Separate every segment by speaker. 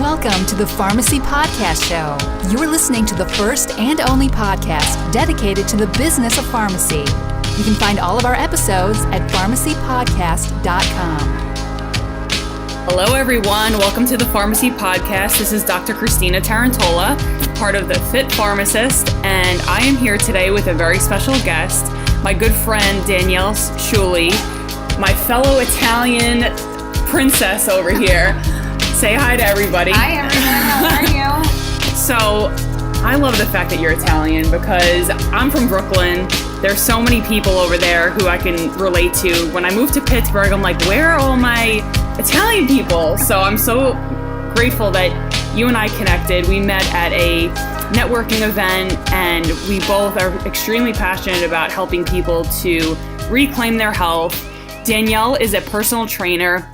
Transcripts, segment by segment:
Speaker 1: Welcome to the Pharmacy Podcast Show. You are listening to the first and only podcast dedicated to the business of pharmacy. You can find all of our episodes at pharmacypodcast.com.
Speaker 2: Hello, everyone. Welcome to the Pharmacy Podcast. This is Dr. Christina Tarantola, part of the Fit Pharmacist, and I am here today with a very special guest, my good friend Danielle Sciulli, my fellow Italian princess over here. Say hi to everybody.
Speaker 3: Hi, everyone. How are you?
Speaker 2: So, I love the fact that you're Italian because I'm from Brooklyn. There's so many people over there who I can relate to. When I moved to Pittsburgh, I'm like, where are all my Italian people? So I'm so grateful that you and I connected. We met at a networking event, and we both are extremely passionate about helping people to reclaim their health. Danielle is a personal trainer,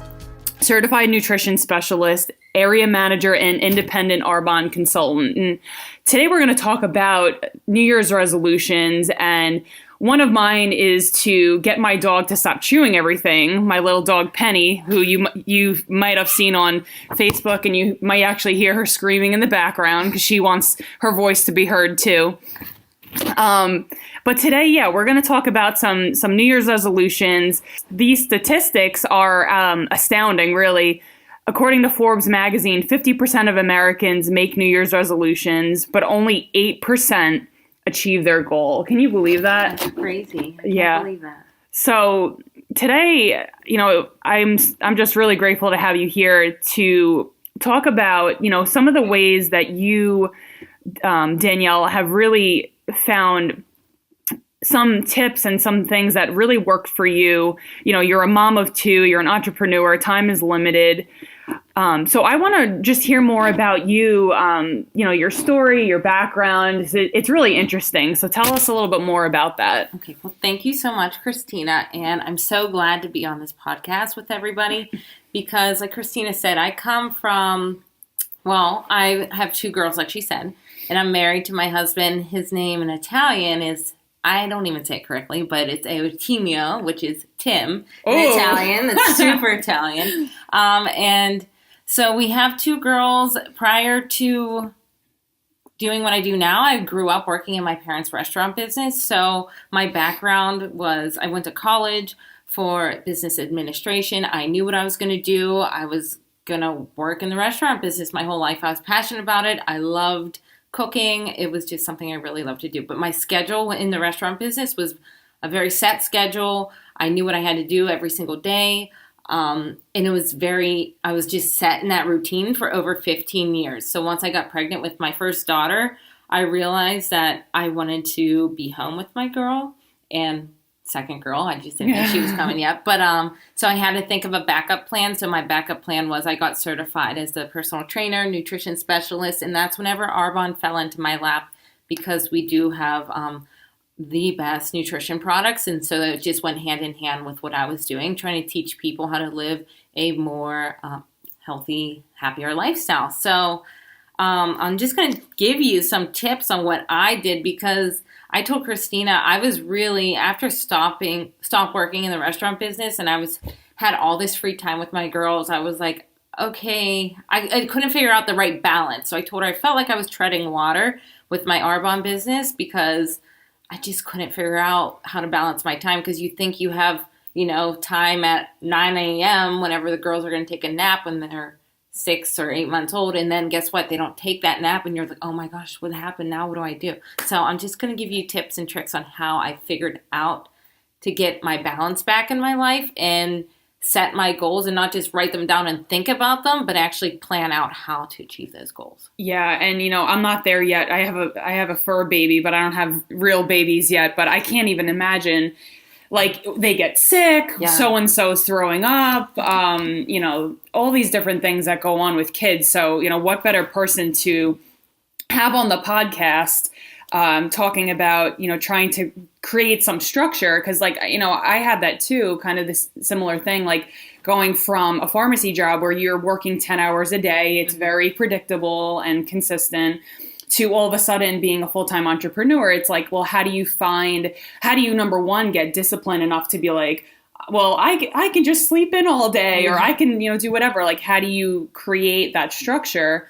Speaker 2: certified nutrition specialist, area manager, and independent Arbonne consultant. And today we're going to talk about New Year's resolutions, and one of mine is to get my dog to stop chewing everything. My little dog Penny, who you might have seen on Facebook, and you might actually hear her screaming in the background because she wants her voice to be heard too. But today, we're going to talk about some New Year's resolutions. These statistics are astounding, really. According to Forbes magazine, 50% of Americans make New Year's resolutions, but only 8% achieve their goal. Can you believe that?
Speaker 3: That's crazy. I can't believe that. So today, I'm just really grateful to have you here to talk about, some of the ways that you, Danielle, have really found some tips and some things that really worked for you. You're a mom of two, you're an entrepreneur, time is limited. So I want to just hear more about you, your story, your background. It's really interesting. So tell us a little bit more about that. Okay. Well, thank you so much, Christina. And I'm so glad to be on this podcast with everybody because like Christina said, I come from, I have two girls, like she said, and I'm married to my husband. His name in Italian is, I don't even say it correctly, but it's Eutimio, which is Tim in Italian. That's super Italian. And so we have two girls. Prior to doing what I do now, I grew up working in my parents' restaurant business. So my background was I went to college for business administration. I knew what I was going to do. I was going to work in the restaurant business my whole life. I was passionate about it. I loved cooking. It was just something I really loved to do. But my schedule in the restaurant business was a very set schedule. I knew what I had to do every single day. And I was just set in that routine for over 15 years. So once I got pregnant with my first daughter, I realized that I wanted to be home with my girl and second girl. I just didn't think she was coming yet. But so I had to think of a backup plan. So my backup plan was I got certified as a personal trainer, nutrition specialist. And that's whenever Arbonne fell into my lap because we do have the best nutrition products. And so it just went hand in hand with what I was doing, trying to teach people how to live a more healthy, happier lifestyle. So I'm just going to give you some tips on what I did because I told Christina I was really, after stopped working in the restaurant business and had all this free time with my girls, I was like, okay, I couldn't figure out the right balance. So I told her I felt like I was treading water with my Arbonne business because I just couldn't figure out how to balance my time because you think you have, time at 9 a.m. whenever the girls are going to take a nap when they're 6 or 8 months old. And then guess what? They don't take that nap and you're like, oh my gosh, what happened? Now what do I do? So I'm just going to give you tips and tricks on how I figured out to get my balance back in my life and set my goals and not just write them down and think about them, but actually plan out how to achieve those goals.
Speaker 2: Yeah. And, I'm not there yet. I have a fur baby, but I don't have real babies yet. But I can't even imagine, like, they get sick, so-and-so's throwing up, all these different things that go on with kids. So, what better person to have on the podcast talking about, trying to create some structure. Cause I had that too, kind of this similar thing, like going from a pharmacy job where you're working 10 hours a day. It's very predictable and consistent to all of a sudden being a full-time entrepreneur. It's like, well, how do you number one, get disciplined enough to be like, well, I can just sleep in all day, or I can, do whatever. Like, how do you create that structure?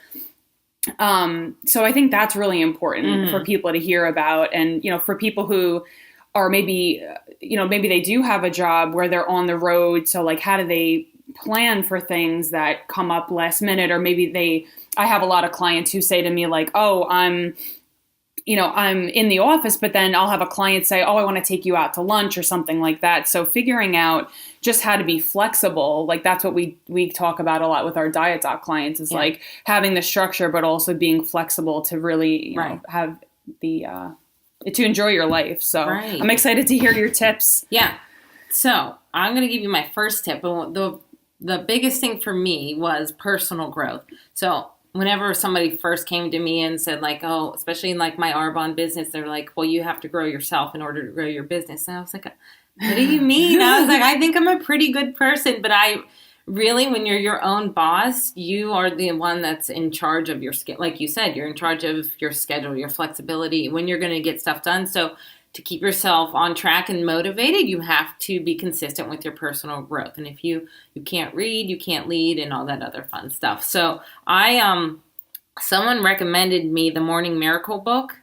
Speaker 2: So I think that's really important for people to hear about. And, for people who are maybe they do have a job where they're on the road. So like, how do they plan for things that come up last minute? Or maybe I have a lot of clients who say to me like, oh, I'm in the office, but then I'll have a client say, oh, I want to take you out to lunch or something like that. So figuring out just how to be flexible, like that's what we talk about a lot with our Diet Doc clients is like having the structure, but also being flexible to really have the, to enjoy your life. So I'm excited to hear your tips.
Speaker 4: Yeah. So I'm going to give you my first tip. The biggest thing for me was personal growth. So whenever somebody first came to me and said like, oh, especially in like my Arbonne business, they're like, well, you have to grow yourself in order to grow your business. And I was like, what do you mean? I was like, I think I'm a pretty good person, but I really, when you're your own boss, you are the one that's in charge of your schedule. Like you said, you're in charge of your schedule, your flexibility, when you're going to get stuff done. So to keep yourself on track and motivated, you have to be consistent with your personal growth. And if you can't read, you can't lead, and all that other fun stuff. So someone recommended me the Morning Miracle book,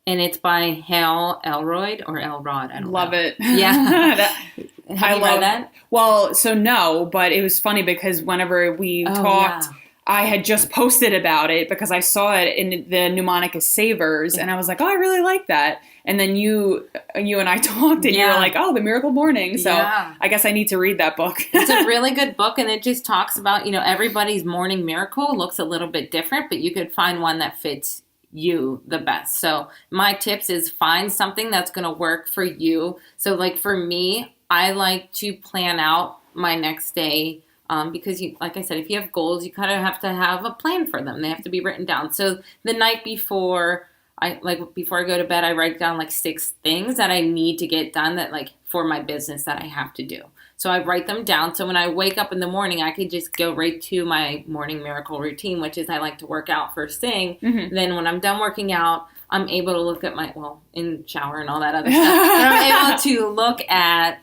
Speaker 4: and it's by Hal Elrod or Elrod. I don't
Speaker 2: Love
Speaker 4: know.
Speaker 2: it.
Speaker 4: Yeah. Have you read that?
Speaker 2: Well, so no, but it was funny because whenever we talked, I had just posted about it because I saw it in the Mnemonic as Savers, and I was like, oh, I really like that. And then you and I talked, and you were like, oh, The Miracle Morning. So I guess I need to read that book.
Speaker 4: It's a really good book, and it just talks about, everybody's morning miracle looks a little bit different, but you could find one that fits you the best. So my tips is find something that's going to work for you. So like for me, I like to plan out my next day. Because like I said, if you have goals, you kind of have to have a plan for them. They have to be written down. So the night before before I go to bed, I write down like 6 things that I need to get done that like for my business that I have to do. So I write them down. So when I wake up in the morning, I could just go right to my morning miracle routine, which is I like to work out first thing. Then when I'm done working out, I'm able to look at in shower and all that other stuff. And I'm able to look at,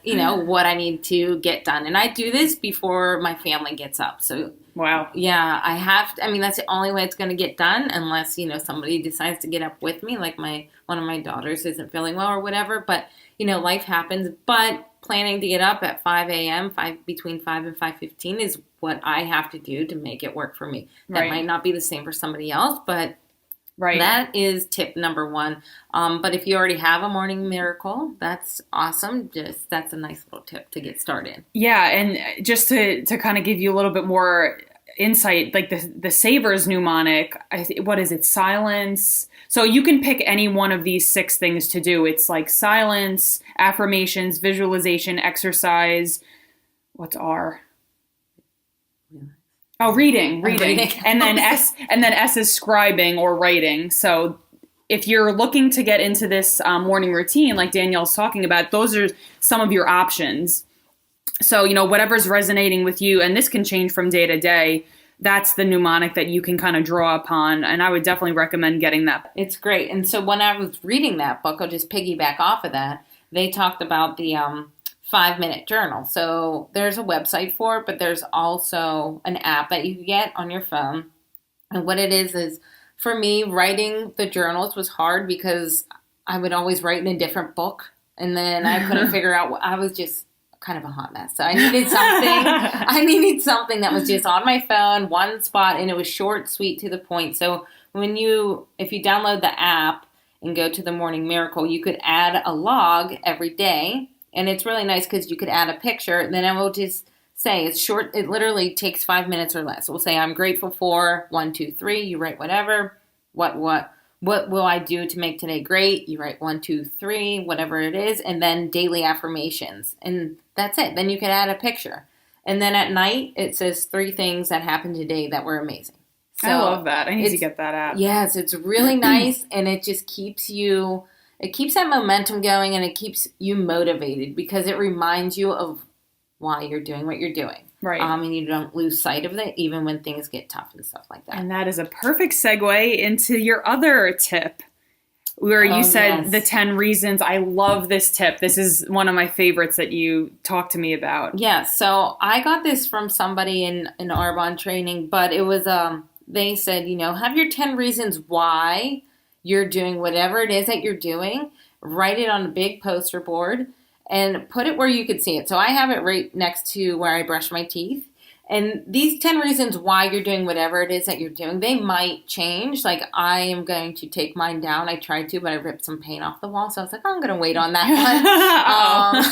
Speaker 4: what I need to get done. And I do this before my family gets up. So,
Speaker 2: wow.
Speaker 4: Yeah, I have to, that's the only way it's going to get done unless, somebody decides to get up with me, like one of my daughters isn't feeling well or whatever. But, life happens. But planning to get up at 5 a.m., between 5 and 5:15 is what I have to do to make it work for me. That might not be the same for somebody else, but that is tip number 1. But if you already have a morning miracle, that's awesome. That's a nice little tip to get started.
Speaker 2: Yeah, and just to kind of give you a little bit more insight, like the Savers mnemonic, what is it? Silence. So you can pick any one of these 6 things to do. It's like silence, affirmations, visualization, exercise. What's R? Oh, reading. And then S is scribing or writing. So if you're looking to get into this morning routine, like Danielle's talking about, those are some of your options. So, whatever's resonating with you, and this can change from day to day, that's the mnemonic that you can kind of draw upon. And I would definitely recommend getting that.
Speaker 4: It's great. And so when I was reading that book, I'll just piggyback off of that. They talked about the 5-minute journal. So there's a website for it, but there's also an app that you can get on your phone. And what it is for me, writing the journals was hard because I would always write in a different book. And then I couldn't figure out I was just kind of a hot mess. So I needed something that was just on my phone, one spot, and it was short, sweet, to the point. So if you download the app and go to the Morning Miracle, you could add a log every day. And it's really nice because you could add a picture, and then I will just say it's short. It literally takes 5 minutes or less. We'll say I'm grateful for 1, 2, 3. You write whatever. What will I do to make today great? You write 1, 2, 3, whatever it is, and then daily affirmations, and that's it. Then you can add a picture, and then at night it says 3 things that happened today that were amazing. So
Speaker 2: I love that. I need to get that app.
Speaker 4: Yes, it's really nice, and it just keeps you. It keeps that momentum going, and it keeps you motivated because it reminds you of why you're doing what you're doing.
Speaker 2: Right.
Speaker 4: And you don't lose sight of it even when things get tough and stuff like that.
Speaker 2: And that is a perfect segue into your other tip,
Speaker 3: where you said
Speaker 4: yes.
Speaker 3: the 10 reasons. I love this tip. This is one of my favorites that you talked to me about.
Speaker 4: Yeah, so I got this from somebody in Arbonne training, but it was, they said, have your 10 reasons why you're doing whatever it is that you're doing. Write it on a big poster board and put it where you could see it. So I have it right next to where I brush my teeth. And these 10 reasons why you're doing whatever it is that you're doing, they might change. Like, I am going to take mine down. I tried to, but I ripped some paint off the wall. So I was like, I'm going to wait on that one.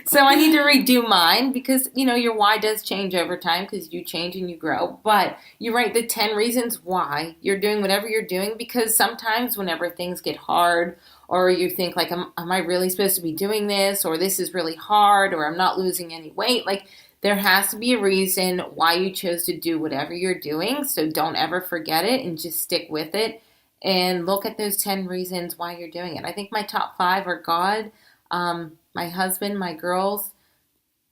Speaker 4: So I need to redo mine because, your why does change over time because you change and you grow. But you write the 10 reasons why you're doing whatever you're doing, because sometimes whenever things get hard, or you think like, am I really supposed to be doing this? Or this is really hard, or I'm not losing any weight. Like, there has to be a reason why you chose to do whatever you're doing. So don't ever forget it and just stick with it and look at those 10 reasons why you're doing it. I think my top 5 are God, my husband, my girls,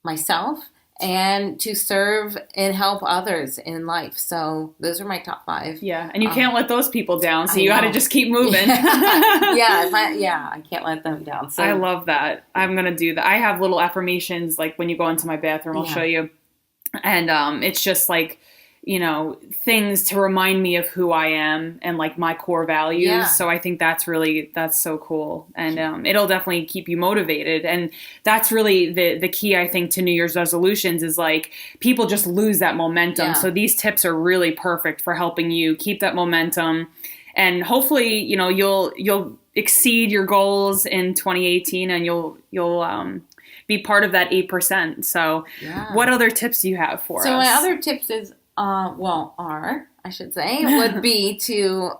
Speaker 4: myself, and to serve and help others in life. So those are my top 5.
Speaker 3: Yeah, and you can't let those people down, so you got to just keep moving.
Speaker 4: I can't let them down. So
Speaker 3: I love that. I'm going to do that. I have little affirmations, like when you go into my bathroom, I'll show you. And it's just like, things to remind me of who I am and like my core values.
Speaker 4: Yeah.
Speaker 3: So I think that's so cool. And it'll definitely keep you motivated. And that's really the key, I think, to New Year's resolutions is like people just lose that momentum.
Speaker 4: Yeah.
Speaker 3: So these tips are really perfect for helping you keep that momentum. And hopefully, you'll exceed your goals in 2018 and you'll be part of that 8%. So what other tips do you have for us?
Speaker 4: So my other tips is, would be to,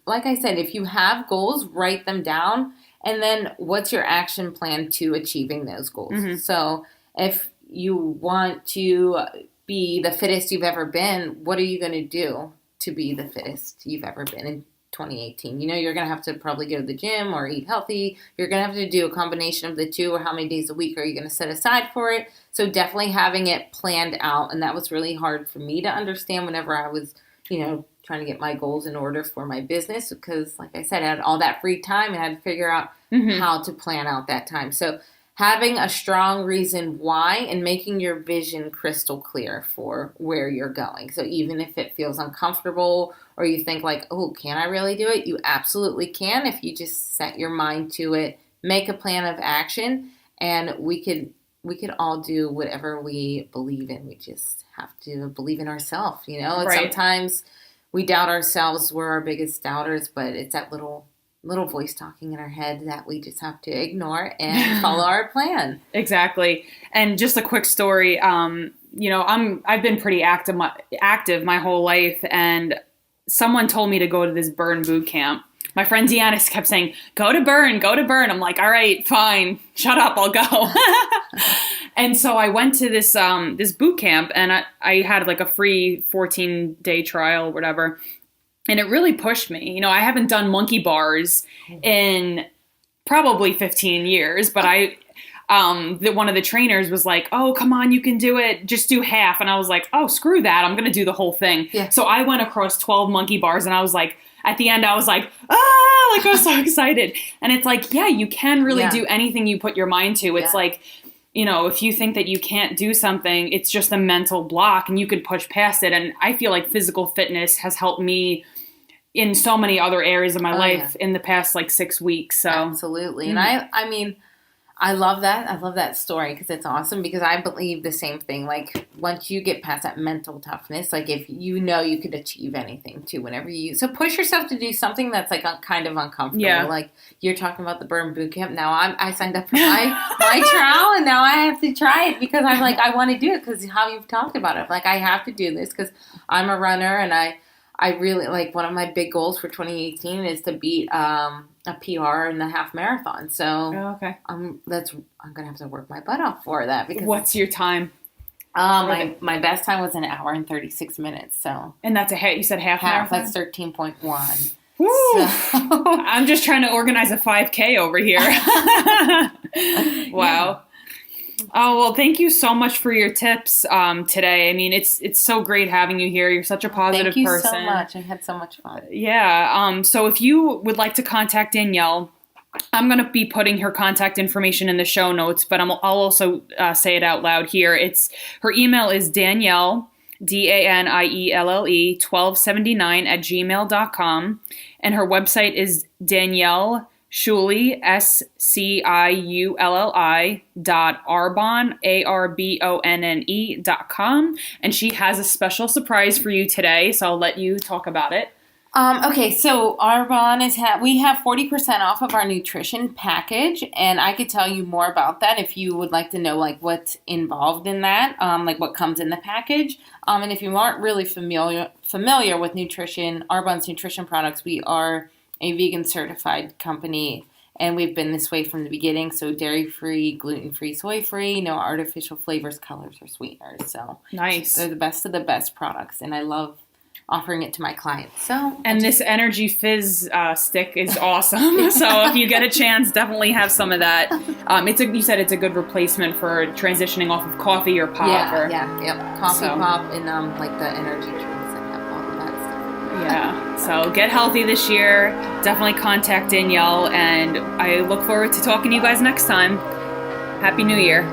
Speaker 4: like I said, if you have goals, write them down. And then what's your action plan to achieving those goals? Mm-hmm. So if you want to be the fittest you've ever been, what are you going to do to be the fittest you've ever been in 2018? You're going to have to probably go to the gym or eat healthy. You're going to have to do a combination of the two, or how many days a week are you going to set aside for it? So definitely having it planned out. And that was really hard for me to understand whenever I was, trying to get my goals in order for my business, because like I said, I had all that free time and I had to figure out how to plan out that time. So having a strong reason why and making your vision crystal clear for where you're going. So even if it feels uncomfortable or you think like, oh, can I really do it? You absolutely can if you just set your mind to it, make a plan of action, and we could all do whatever we believe in. We just have to believe in ourselves, And sometimes we doubt ourselves. We're our biggest doubters, but it's that little voice talking in our head that we just have to ignore and follow our plan.
Speaker 3: Exactly. And just a quick story. I've been pretty active my whole life, and someone told me to go to this burn boot camp. My friend Deanna kept saying, go to burn. I'm like, all right, fine, shut up, I'll go. And so I went to this boot camp, and I had like a free 14-day trial or whatever. And it really pushed me. I haven't done monkey bars in probably 15 years, but one of the trainers was like, oh, come on, you can do it. Just do half. And I was like, oh, screw that. I'm going to do the whole thing. Yeah. So I went across 12 monkey bars, and I was like, at the end, I was like, I was so excited. And it's like, yeah, you can really do anything you put your mind to. It's like, if you think that you can't do something, it's just a mental block and you can push past it. And I feel like physical fitness has helped me in so many other areas of my life in the past 6 weeks. So
Speaker 4: absolutely. And I mean, I love that. I love that story because it's awesome, because I believe the same thing. Like, once you get past that mental toughness, like if you could achieve anything too, so push yourself to do something that's like kind of uncomfortable. Yeah. Like you're talking about the burn boot camp. Now I signed up for my trial, and now I have to try it because I'm like, I want to do it because how you've talked about it. Like, I have to do this because I'm a runner, and I really, like, one of my big goals for 2018 is to beat a PR in the half marathon. So I'm gonna have to work my butt off for that. Because
Speaker 3: what's your time?
Speaker 4: My best time was 1 hour and 36 minutes. So,
Speaker 3: and that's you said half marathon?
Speaker 4: That's 13.1.
Speaker 3: Woo!
Speaker 4: So.
Speaker 3: I'm just trying to organize a 5K over here. Wow. Oh, well, thank you so much for your tips today. I mean, it's so great having you here. You're such a positive person.
Speaker 4: Thank you so much. I had so much fun.
Speaker 3: Yeah. So if you would like to contact Danielle, I'm going to be putting her contact information in the show notes, but I'll also say it out loud here. Her email is Danielle, Danielle 1279 at gmail.com. And her website is Danielle Sciulli, SCIULLI .arbonne.com. And she has a special surprise for you today, so I'll let you talk about it.
Speaker 4: Okay, so Arbonne we have 40% off of our nutrition package, and I could tell you more about that if you would like to know like what's involved in that, like what comes in the package. And if you aren't really familiar with nutrition, Arbonne's nutrition products, we are a vegan certified company, and we've been this way from the beginning. So dairy-free, gluten-free, soy-free, no artificial flavors, colors, or sweeteners. So
Speaker 3: nice.
Speaker 4: They're the best of the best products, and I love offering it to my clients.
Speaker 3: And this Energy Fizz stick is awesome. So if you get a chance, definitely have some of that. You said it's a good replacement for transitioning off of coffee or pop.
Speaker 4: Coffee, pop, and like the energy drinks and all of that stuff.
Speaker 3: Yeah. So get healthy this year. Definitely contact Danielle, and I look forward to talking to you guys next time. Happy New Year.